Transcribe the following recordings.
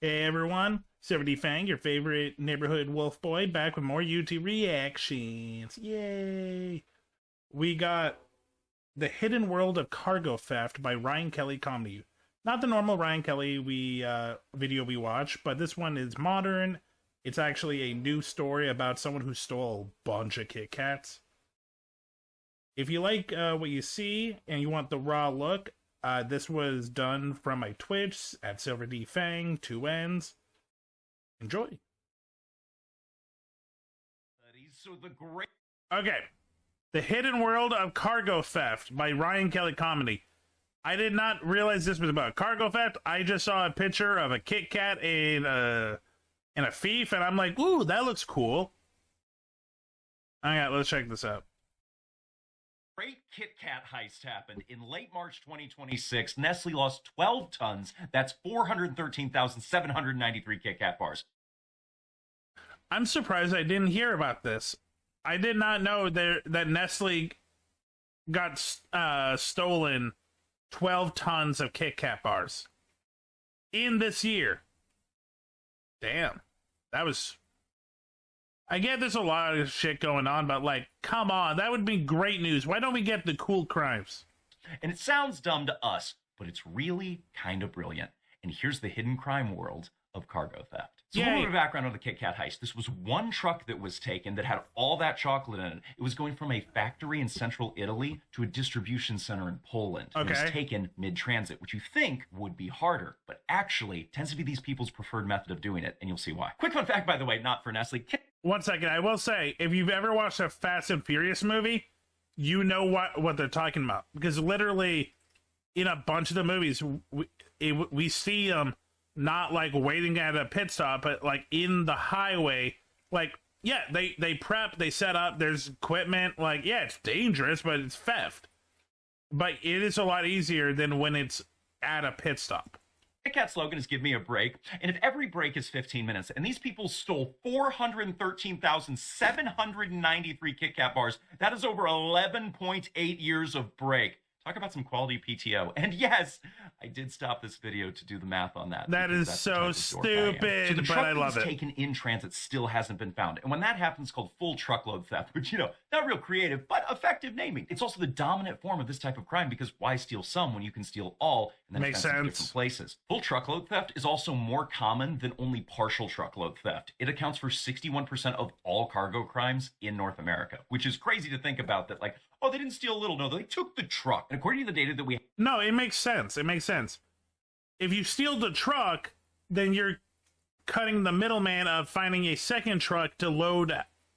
Hey everyone, SilverDFanng, your favorite neighborhood wolf boy, back with more YouTube reactions. Yay! We got The Hidden World of Cargo Theft by Ryan Kelly Comedy. Not the normal Ryan Kelly video we watch, but this one is modern. It's actually a new story about someone who stole a bunch of Kit Kats. If you like what you see and you want the raw look, this was done from my Twitch at SilverDFanng, 2 N's. Enjoy. Okay. The Hidden World of Cargo Theft by Ryan Kelly Comedy. I did not realize this was about cargo theft. I just saw a picture of a Kit Kat and a thief, and I'm like, ooh, that looks cool. Alright, let's check this out. Great Kit Kat heist happened in late March 2026. Nestle lost 12 tons. That's 413,793 Kit Kat bars. I'm surprised I didn't hear about this. I did not know that Nestle got stolen 12 tons of Kit Kat bars in this year. Damn. That was... I get there's a lot of shit going on, but like, come on, that would be great news. Why don't we get the cool crimes? And it sounds dumb to us, but it's really kind of brilliant. And here's the hidden crime world of cargo theft. So a little bit of background on the Kit Kat heist. This was one truck that was taken that had all that chocolate in it. It was going from a factory in central Italy to a distribution center in Poland. Okay. It was taken mid-transit, which you think would be harder, but actually tends to be these people's preferred method of doing it, and you'll see why. Quick fun fact, by the way, not for Nestle. 1 second, I will say, if you've ever watched a Fast and Furious movie, you know what they're talking about. Because literally, in a bunch of the movies, we see them not like waiting at a pit stop, but like in the highway. Like, yeah, they prep, they set up, there's equipment. Like, yeah, it's dangerous, but it's theft. But it is a lot easier than when it's at a pit stop. Kit Kat slogan is "Give me a break," and if every break is 15 minutes, and these people stole 413,793 Kit Kat bars, that is over 11.8 years of break. Talk about some quality PTO. And yes, I did stop this video to do the math on that. That is so stupid, so the truck but I love it. Taken in transit still hasn't been found. And when that happens, it's called full truckload theft, which, you know, not real creative, but effective naming. It's also the dominant form of this type of crime because why steal some when you can steal all and then makes sense in different places? Full truckload theft is also more common than only partial truckload theft. It accounts for 61% of all cargo crimes in North America, which is crazy to think about that, like, oh, they didn't steal a little. No, they took the truck. And according to the data that we... No, it makes sense. It makes sense. If you steal the truck, then you're cutting the middleman of finding a second truck to load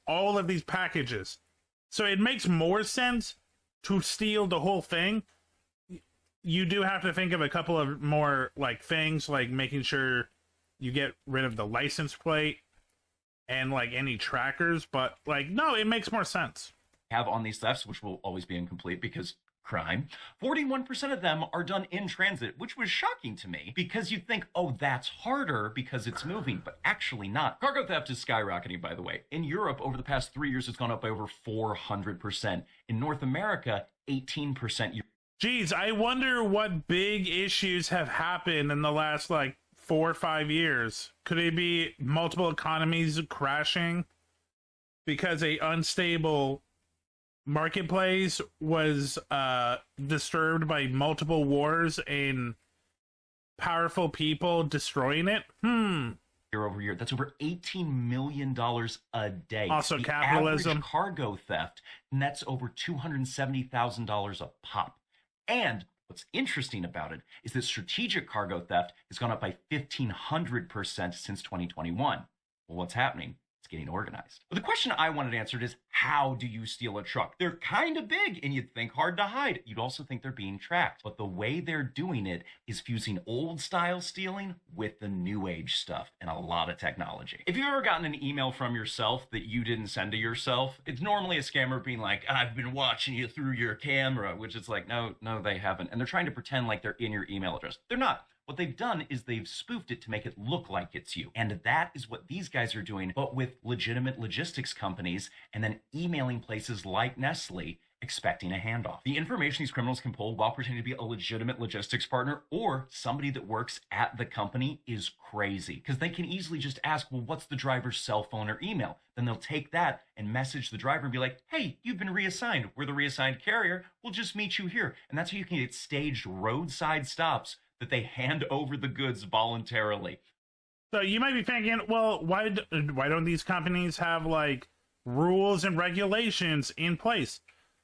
all of these packages. So it makes more sense to steal the whole thing. You do have to think of a couple of more like things, like making sure you get rid of the license plate and like any trackers. But like, no, it makes more sense. Have on these thefts, which will always be incomplete because crime, 41% of them are done in transit, which was shocking to me because you'd think, oh, that's harder because it's moving, but actually not. Cargo theft is skyrocketing, by the way. In Europe, over the past 3 years, it's gone up by over 400%. In North America, 18%. Geez, I wonder what big issues have happened in the last, like, 4 or 5 years. Could it be multiple economies crashing because a unstable marketplace was disturbed by multiple wars and powerful people destroying it? Year over year, that's over $18 million a day. Also, the capitalism. Average cargo theft nets over $270,000 a pop. And what's interesting about it is that strategic cargo theft has gone up by 1,500% since 2021. Well, what's happening? It's getting organized. But the question I wanted answered is, how do you steal a truck? They're kind of big and you'd think hard to hide. You'd also think they're being tracked. But the way they're doing it is fusing old style stealing with the new age stuff and a lot of technology. If you've ever gotten an email from yourself that you didn't send to yourself, it's normally a scammer being like, I've been watching you through your camera, which is like, no, they haven't. And they're trying to pretend like they're in your email address. They're not. What they've done is they've spoofed it to make it look like it's you. And that is what these guys are doing, but with legitimate logistics companies and then emailing places like Nestle expecting a handoff. The information these criminals can pull while pretending to be a legitimate logistics partner or somebody that works at the company is crazy, because they can easily just ask, well, what's the driver's cell phone or email? Then they'll take that and message the driver and be like, hey, you've been reassigned. We're the reassigned carrier. We'll just meet you here. And that's how you can get staged roadside stops that they hand over the goods voluntarily. So you might be thinking, well, why don't these companies have like rules and regulations in place?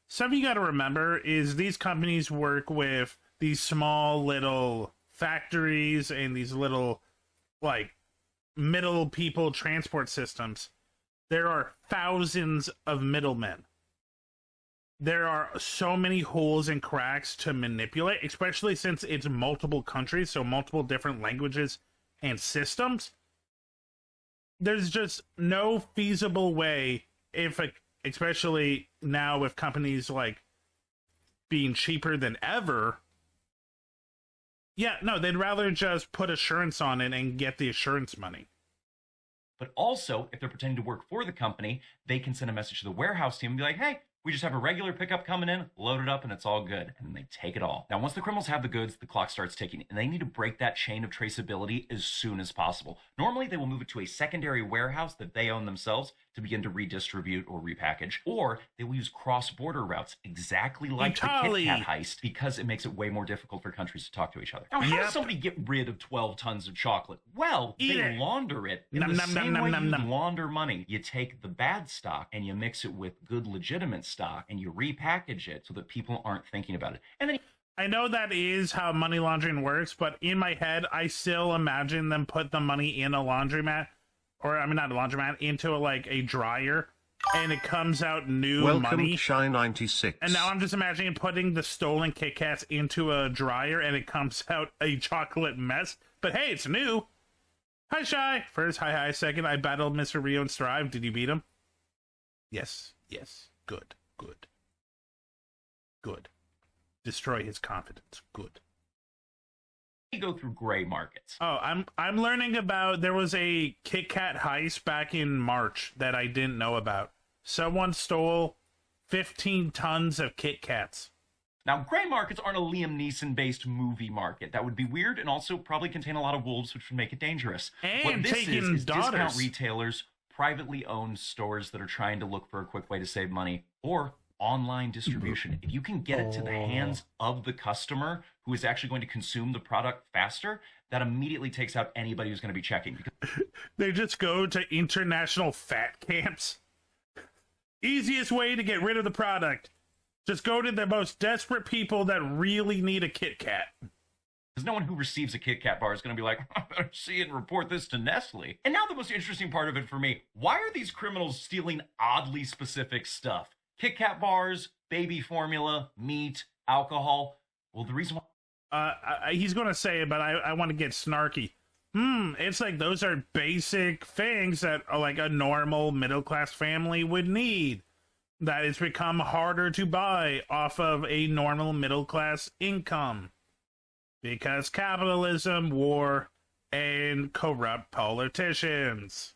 Something you got to remember is these companies work with these small little factories and these little like middle people transport systems. There are thousands of middlemen. There are so many holes and cracks to manipulate, especially since it's multiple countries, so multiple different languages and systems. There's just no feasible way, especially now with companies like being cheaper than ever. Yeah, no, they'd rather just put assurance on it and get the assurance money. But also, if they're pretending to work for the company, they can send a message to the warehouse team and be like, hey, we just have a regular pickup coming in, load it up, and it's all good. And then they take it all. Now, once the criminals have the goods, the clock starts ticking, and they need to break that chain of traceability as soon as possible. Normally, they will move it to a secondary warehouse that they own themselves to begin to redistribute or repackage, or they will use cross-border routes, exactly like the Kit Kat heist, because it makes it way more difficult for countries to talk to each other. Now, how does somebody get rid of 12 tons of chocolate? Well, they launder it in the same way you launder money. You take the bad stock and you mix it with good, legitimate stock, and you repackage it so that people aren't thinking about it. And then I know that is how money laundering works, but in my head, I still imagine them put the money in a laundromat, or I mean, not a laundromat, into like a dryer, and it comes out new Welcome money. Shy96. And now I'm just imagining putting the stolen Kit Kats into a dryer, and it comes out a chocolate mess. But hey, it's new. Hi, Shy. First, hi. Second, I battled Mr. Rio and Strive. Did you beat him? Yes. Good. Destroy his confidence. Good. you go through gray markets. Oh, I'm learning about, there was a Kit Kat heist back in March that I didn't know about. Someone stole 15 tons of Kit Kats. Now, gray markets aren't a Liam Neeson-based movie market. That would be weird and also probably contain a lot of wolves, which would make it dangerous. And what this taking is daughters. Discount retailers, privately owned stores that are trying to look for a quick way to save money, or online distribution. If you can get it to the hands of the customer who is actually going to consume the product faster, that immediately takes out anybody who's going to be checking. They just go to international fat camps. Easiest way to get rid of the product. Just go to the most desperate people that really need a Kit Kat. Because no one who receives a Kit Kat bar is going to be like, I better see it and report this to Nestle. And now the most interesting part of it for me, why are these criminals stealing oddly specific stuff? Kit Kat bars, baby formula, meat, alcohol. Well, the reason why... He's going to say it, but I want to get snarky. It's like those are basic things that like a normal middle-class family would need. That it's become harder to buy off of a normal middle-class income. Because capitalism, war, and corrupt politicians.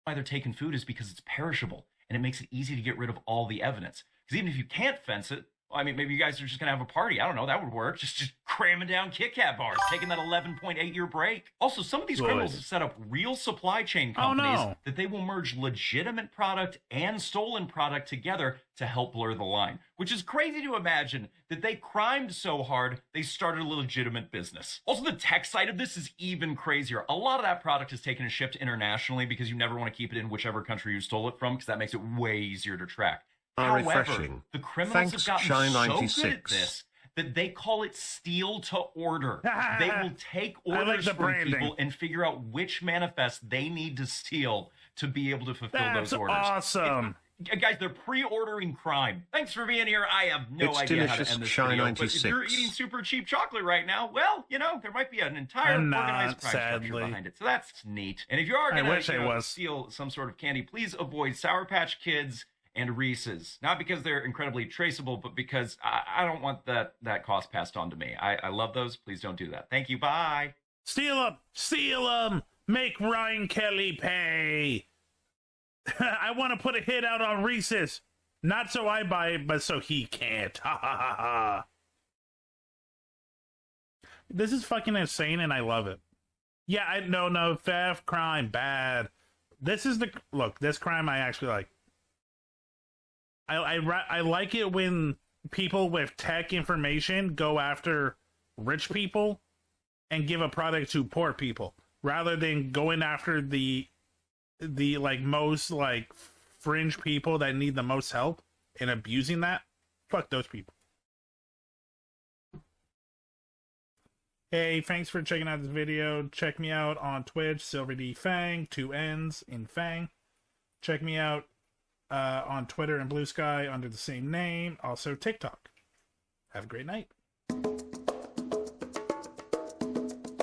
Why they're taking food is because it's perishable, and it makes it easy to get rid of all the evidence. Because even if you can't fence it, I mean, maybe you guys are just going to have a party. I don't know. That would work. Just cramming down Kit Kat bars, taking that 11.8-year break. Also, some of these criminals have set up real supply chain companies that they will merge legitimate product and stolen product together to help blur the line, which is crazy to imagine that they crimed so hard they started a legitimate business. Also, the tech side of this is even crazier. A lot of that product is taken and shipped internationally because you never want to keep it in whichever country you stole it from because that makes it way easier to track. However, refreshing. the criminals have gotten so good at this that they call it steal to order. They will take orders from people and figure out which manifest they need to steal to be able to fulfill those orders. That's awesome. Guys, they're pre-ordering crime. Thanks for being here. I have no idea how to end this video, but if you're eating super cheap chocolate right now, well, you know, there might be an entire organized crime structure behind it. So that's neat. And if you are going to steal some sort of candy, please avoid Sour Patch Kids and Reese's. Not because they're incredibly traceable, but because I don't want that cost passed on to me. I love those. Please don't do that. Thank you. Bye. Steal them! Steal them! Make Ryan Kelly pay! I want to put a hit out on Reese's. Not so I buy it, but so he can't. Ha ha ha ha. This is fucking insane, and I love it. Yeah, no, theft, crime, bad. This is the look. This crime I actually like. I like it when people with tech information go after rich people and give a product to poor people rather than going after the like most like fringe people that need the most help and abusing that. Fuck those people. Hey, thanks for checking out this video. Check me out on Twitch, SilverDFanng, 2 N's in Fang. Check me out on Twitter and Blue Sky under the same name. Also TikTok. Have a great night.